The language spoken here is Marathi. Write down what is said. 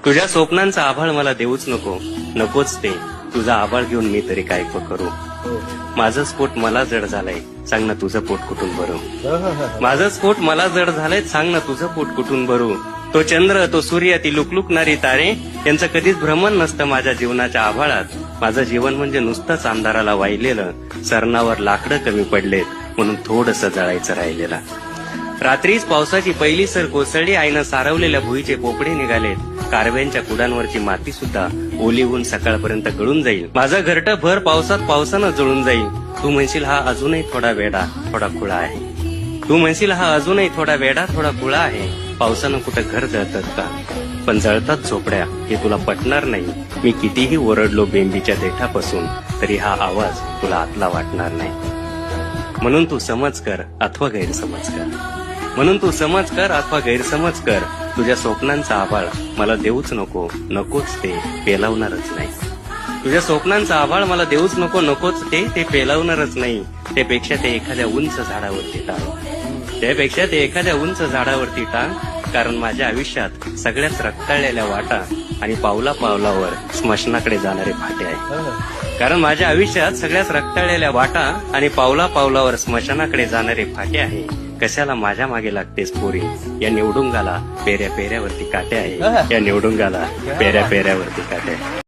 तुझ्या स्वप्नांचा आभाळ मला देऊच नको, नकोच ते. तुझा आभाळ घेऊन मी तरी काय करू. माझं स्फोट मला जड झालंय, सांग ना तुझं पोट कुठून भरू. माझं स्फोट मला जड झालंय, सांग ना तुझं पोट कुठून भरू. तो चंद्र, तो सूर्य, ती लुकलुकणारी तारे, यांचं कधीच भ्रमण नसतं माझ्या जीवनाच्या आभाळात. माझं जीवन म्हणजे नुसतंच अंधाराला वाहिलेलं, सरणावर लाकडं कमी पडलेत म्हणून थोडंसं जळायचं राहिलेलं. रात्रीच पावसाची पहिली सर कोसळली, आईनं सारवलेल्या भुईचे पोपडे निघालेत. कारव्यांच्या कुडांवरची माती सुद्धा ओली होऊन सकाळपर्यंत गळून जाईल. माझं घरटं भर पावसानं जळून जाईल. तू म्हणशील हा अजूनही थोडा वेडा, थोडा खुळा आहे. तू म्हणशील हा अजूनही थोडा वेडा, थोडा खुळा आहे. पावसानं कुठं घर जळतात का? पण जळतात झोपड्या, हे तुला पटणार नाही. मी कितीही ओरडलो बेंबीच्या देठापासून, तरी हा आवाज तुला आतला वाटणार नाही. म्हणून तू समज कर अथवा गैरसमज कर. म्हणून तू समज कर अथवा गैरसमज कर. तुझ्या स्वप्नांचा आभाळ मला देऊच नको, नकोच ते, पेलावणारच नाही. तुझ्या स्वप्नांचा आभाळ मला देऊच नको, नकोच ते पेलावणारच नाही. त्यापेक्षा ते एखाद्या उंच झाडावरती टांग. त्यापेक्षा ते एखाद्या उंच झाडावरती टांग. कारण माझ्या आयुष्यात सगळ्याच रक्ताळलेल्या वाटा आणि पावला पावलावर स्मशनाकडे जाणारे फाटे आहे. कारण माझ्या आयुष्यात सगळ्याच रक्ताळलेल्या वाटा आणि पावला पावलावर स्मशानाकडे जाणारे फाटे आहे. कशाला माझ्या मागे लागतेस पोरी, या निवडुंगाला पेऱ्या पेऱ्यावरती काटे आहे. या निवडुंगाला पेऱ्या पेऱ्यावरती काटे आहे.